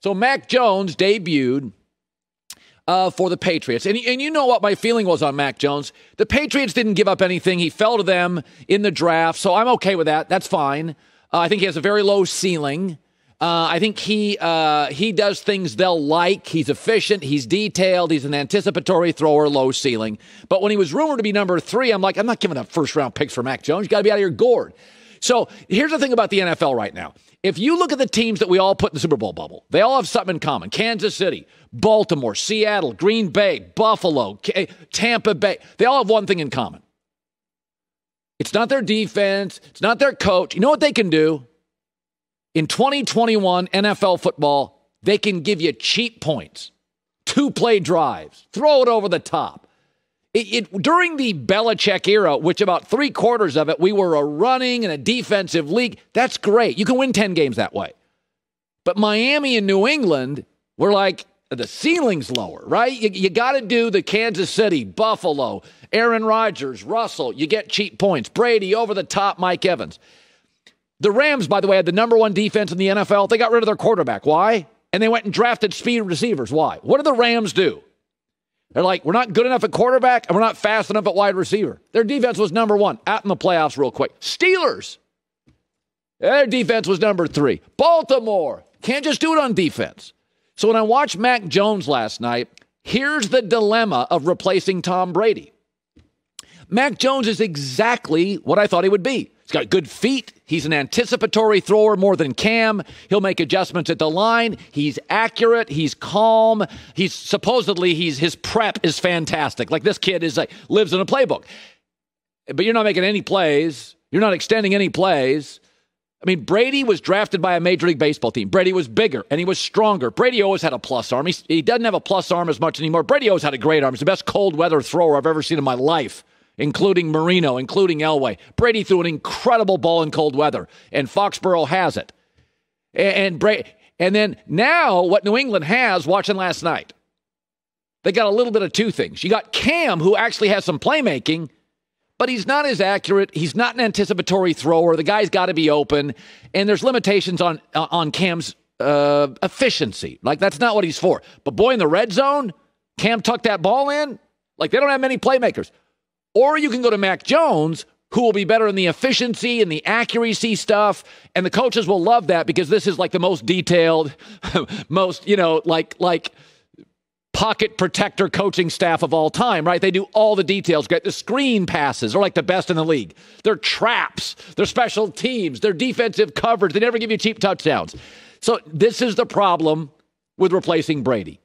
So Mac Jones debuted for the Patriots. And you know what my feeling was on Mac Jones. The Patriots didn't give up anything. He fell to them in the draft, so I'm okay with that. That's fine. I think he has a very low ceiling. I think he does things they'll like. He's efficient. He's detailed. He's an anticipatory thrower, low ceiling. But when he was rumored to be number 3, I'm like, I'm not giving up first-round picks for Mac Jones. You got to be out of your gourd. So here's the thing about the NFL right now. If you look at the teams that we all put in the Super Bowl bubble, they all have something in common. Kansas City, Baltimore, Seattle, Green Bay, Buffalo, Tampa Bay. They all have one thing in common. It's not their defense. It's not their coach. You know what they can do? In 2021 NFL football, they can give you cheap points, 2-play drives, throw it over the top. During the Belichick era, which about 3/4 of it, we were a running and a defensive league. That's great. You can win 10 games that way. But Miami and New England were like, the ceiling's lower, right? You got to do the Kansas City, Buffalo, Aaron Rodgers, Russell. You get cheap points. Brady, over the top, Mike Evans. The Rams, by the way, had the number 1 defense in the NFL. They got rid of their quarterback. Why? And they went and drafted speed receivers. Why? What did the Rams do? They're like, we're not good enough at quarterback, and we're not fast enough at wide receiver. Their defense was number 1. Out in the playoffs real quick. Steelers. Their defense was number 3. Baltimore. Can't just do it on defense. So when I watched Mac Jones last night, here's the dilemma of replacing Tom Brady. Mac Jones is exactly what I thought he would be. He's got good feet. He's an anticipatory thrower more than Cam. He'll make adjustments at the line. He's accurate. He's calm. His prep is fantastic. Like, this kid lives in a playbook. But you're not making any plays. You're not extending any plays. I mean, Brady was drafted by a Major League Baseball team. Brady was bigger and he was stronger. Brady always had a plus arm. He doesn't have a plus arm as much anymore. Brady always had a great arm. He's the best cold weather thrower I've ever seen in my life, including Marino, including Elway. Brady threw an incredible ball in cold weather, and Foxborough has it. And then now what New England has, watching last night, they got a little bit of two things. You got Cam, who actually has some playmaking, but he's not as accurate. He's not an anticipatory thrower. The guy's got to be open, and there's limitations on Cam's efficiency. Like, that's not what he's for. But boy, in the red zone, Cam tucked that ball in. Like, they don't have many playmakers. Or you can go to Mac Jones, who will be better in the efficiency and the accuracy stuff. And the coaches will love that because this is like the most detailed, most, like pocket protector coaching staff of all time, right? They do all the details. The screen passes are like the best in the league. They're traps. They're special teams. They're defensive coverage. They never give you cheap touchdowns. So this is the problem with replacing Brady.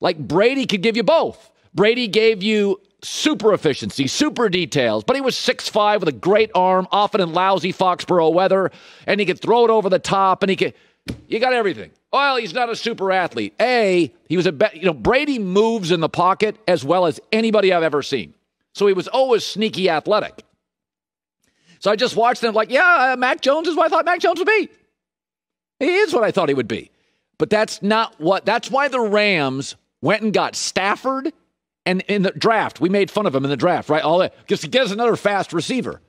Like, Brady could give you both. Brady gave you super efficiency, super details, but he was 6'5" with a great arm, often in lousy Foxborough weather, and he could throw it over the top, and you got everything. Well, he's not a super athlete. Brady moves in the pocket as well as anybody I've ever seen. So he was always sneaky athletic. So I just watched him like, Mac Jones is what I thought Mac Jones would be. He is what I thought he would be. But that's why the Rams went and got Stafford. And in the draft, we made fun of him in the draft, right? Just to get us another fast receiver.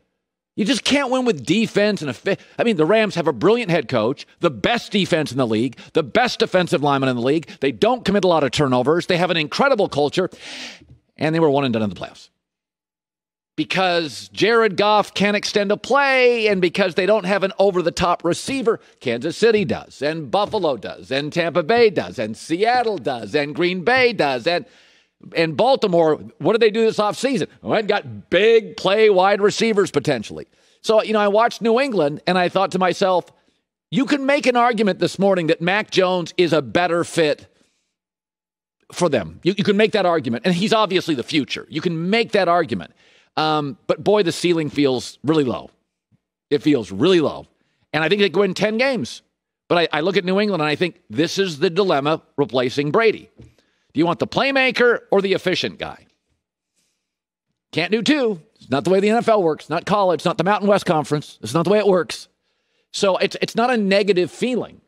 You just can't win with defense. The Rams have a brilliant head coach, the best defense in the league, the best defensive lineman in the league. They don't commit a lot of turnovers. They have an incredible culture. And they were 1 and done in the playoffs. Because Jared Goff can't extend a play, and because they don't have an over-the-top receiver. Kansas City does, and Buffalo does, and Tampa Bay does, and Seattle does, and Green Bay does, and Baltimore, what did they do this offseason? Well, got big play wide receivers potentially. So, I watched New England, and I thought to myself, you can make an argument this morning that Mac Jones is a better fit for them. You can make that argument, and he's obviously the future. You can make that argument. But boy, the ceiling feels really low. It feels really low. And I think they go in 10 games. But I look at New England, and I think this is the dilemma replacing Brady. Do you want the playmaker or the efficient guy? Can't do two. It's not the way the NFL works. Not college. It's not the Mountain West Conference. It's not the way it works. So it's not a negative feeling.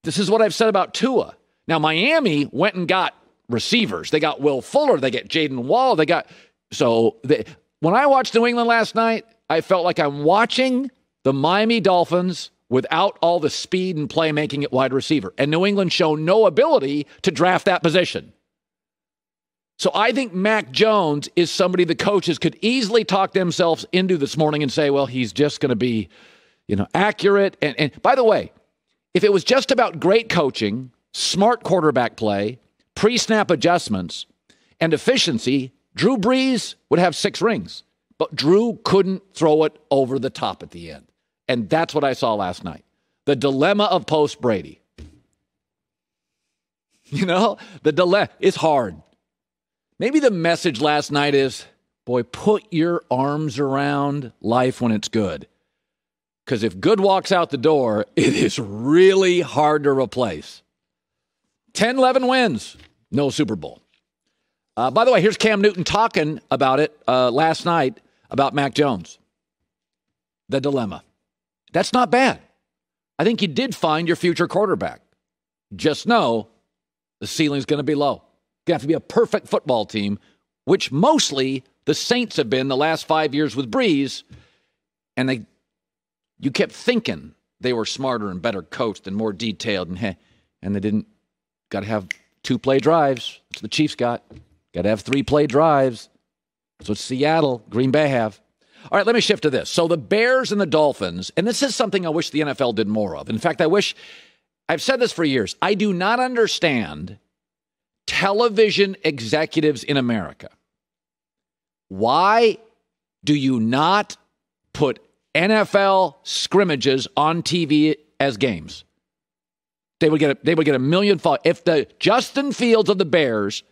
This is what I've said about Tua. Now, Miami went and got receivers. They got Will Fuller. They got Jaden Wall. When I watched New England last night, I felt like I'm watching the Miami Dolphins without all the speed and playmaking at wide receiver. And New England showed no ability to draft that position. So I think Mac Jones is somebody the coaches could easily talk themselves into this morning and say, well, he's just going to be, accurate. And by the way, if it was just about great coaching, smart quarterback play, pre-snap adjustments, and efficiency, Drew Brees would have 6 rings. But Drew couldn't throw it over the top at the end. And that's what I saw last night. The dilemma of post-Brady. The dilemma is hard. Maybe the message last night is, boy, put your arms around life when it's good. Because if good walks out the door, it is really hard to replace. 10-11 wins, no Super Bowl. By the way, here's Cam Newton talking about it last night about Mac Jones. The dilemma. That's not bad. I think you did find your future quarterback. Just know the ceiling's going to be low. You have to be a perfect football team, which mostly the Saints have been the last 5 years with Breeze, and you kept thinking they were smarter and better coached and more detailed, and they didn't. Got to have 2-play drives. That's what the Chiefs got. Got to have 3-play drives. That's what Seattle, Green Bay have. All right, let me shift to this. So the Bears and the Dolphins, and this is something I wish the NFL did more of. In fact, I've said this for years. I do not understand television executives in America. Why do you not put NFL scrimmages on TV as games? They would get a million followers. If the Justin Fields of the Bears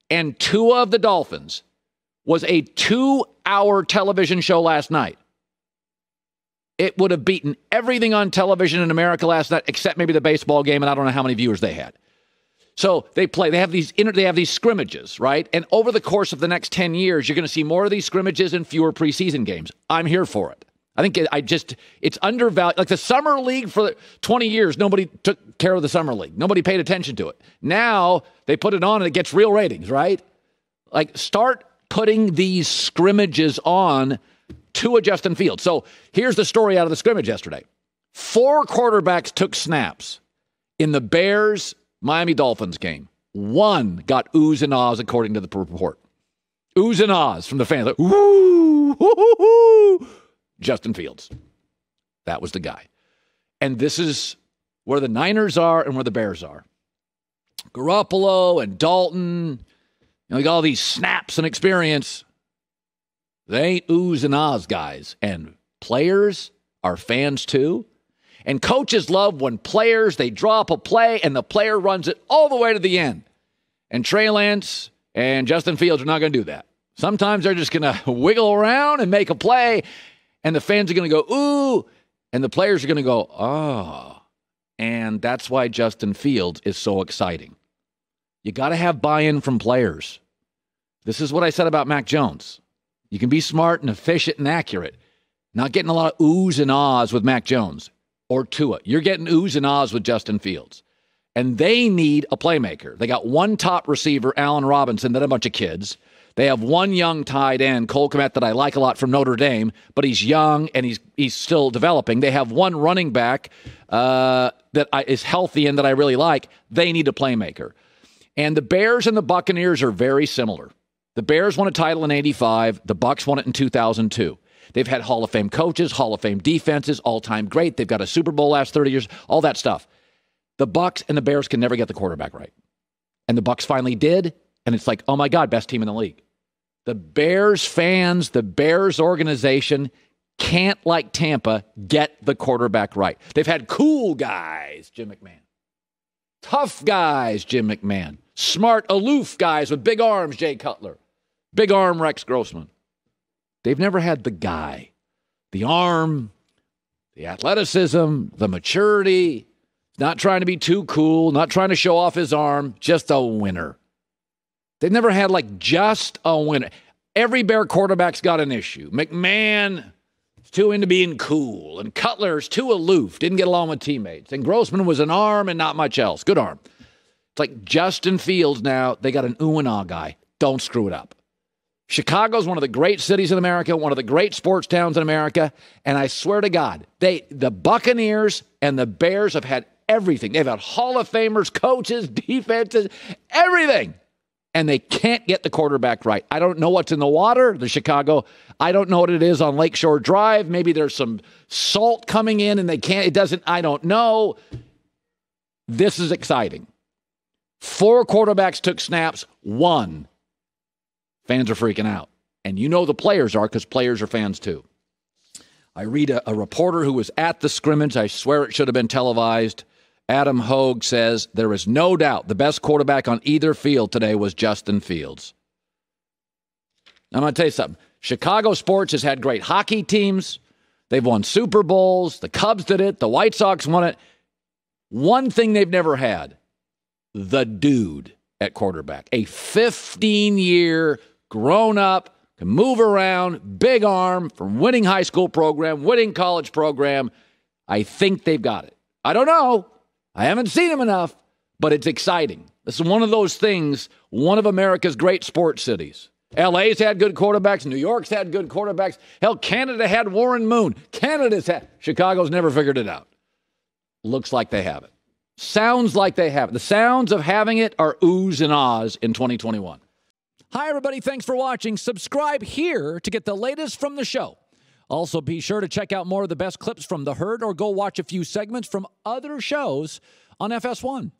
and Tua of the Dolphins was a 2-hour television show last night, it would have beaten everything on television in America last night, except maybe the baseball game, and I don't know how many viewers they had. So they have these scrimmages, right? And over the course of the next 10 years, you're going to see more of these scrimmages and fewer preseason games. I'm here for it. I think it's undervalued. Like the Summer League for 20 years, nobody took care of the Summer League. Nobody paid attention to it. Now they put it on and it gets real ratings, right? Like start putting these scrimmages on to a Justin Fields. So here's the story out of the scrimmage yesterday. 4 quarterbacks took snaps in the Bears-Miami Dolphins game. 1 got oohs and ahs according to the report. Oohs and ahs from the fans. Like, ooh, hoo, hoo, hoo. Justin Fields. That was the guy. And this is where the Niners are and where the Bears are. Garoppolo and Dalton, got all these snaps and experience. They ain't oohs and ahs guys. And players are fans too. And coaches love when players, they draw up a play and the player runs it all the way to the end. And Trey Lance and Justin Fields are not going to do that. Sometimes they're just going to wiggle around and make a play. And the fans are going to go, ooh, and the players are going to go, oh. And that's why Justin Fields is so exciting. You got to have buy-in from players. This is what I said about Mac Jones. You can be smart and efficient and accurate. Not getting a lot of oohs and ahs with Mac Jones or Tua. You're getting oohs and ahs with Justin Fields. And they need a playmaker. They got 1 top receiver, Allen Robinson, then a bunch of kids. They have 1 young tight end, Cole Kmet, that I like a lot from Notre Dame, but he's young and he's still developing. They have 1 running back is healthy and that I really like. They need a playmaker. And the Bears and the Buccaneers are very similar. The Bears won a title in 85. The Bucs won it in 2002. They've had Hall of Fame coaches, Hall of Fame defenses, all-time great. They've got a Super Bowl last 30 years, all that stuff. The Bucs and the Bears can never get the quarterback right. And the Bucs finally did, and it's like, oh my God, best team in the league. The Bears fans, the Bears organization can't, like Tampa, get the quarterback right. They've had cool guys, Jim McMahon. Tough guys, Jim McMahon. Smart, aloof guys with big arms, Jay Cutler. Big arm, Rex Grossman. They've never had the guy. The arm, the athleticism, the maturity. Not trying to be too cool, not trying to show off his arm, just a winner. They've never had, just a winner. Every Bear quarterback's got an issue. McMahon is too into being cool, and Cutler's too aloof, didn't get along with teammates. And Grossman was an arm and not much else. Good arm. It's like Justin Fields now, they got an ooh and ah guy. Don't screw it up. Chicago's one of the great cities in America, one of the great sports towns in America, and I swear to God, the Buccaneers and the Bears have had everything. They've had Hall of Famers, coaches, defenses, everything, and they can't get the quarterback right. I don't know what's in the water, the Chicago. I don't know what it is on Lakeshore Drive. Maybe there's some salt coming in and I don't know. This is exciting. 4 quarterbacks took snaps, 1. Fans are freaking out. And you know the players are, because players are fans too. I read a reporter who was at the scrimmage. I swear it should have been televised. Adam Hogue says, there is no doubt the best quarterback on either field today was Justin Fields. I'm going to tell you something. Chicago sports has had great hockey teams. They've won Super Bowls. The Cubs did it. The White Sox won it. One thing they've never had, the dude at quarterback. A 15-year grown up, can move around, big arm, from winning high school program, winning college program. I think they've got it. I don't know. I haven't seen him enough, but it's exciting. This is one of those things, one of America's great sports cities. LA's had good quarterbacks. New York's had good quarterbacks. Hell, Canada had Warren Moon. Chicago's never figured it out. Looks like they have it. Sounds like they have it. The sounds of having it are oohs and ahs in 2021. Hi, everybody. Thanks for watching. Subscribe here to get the latest from the show. Also, be sure to check out more of the best clips from The Herd or go watch a few segments from other shows on FS1.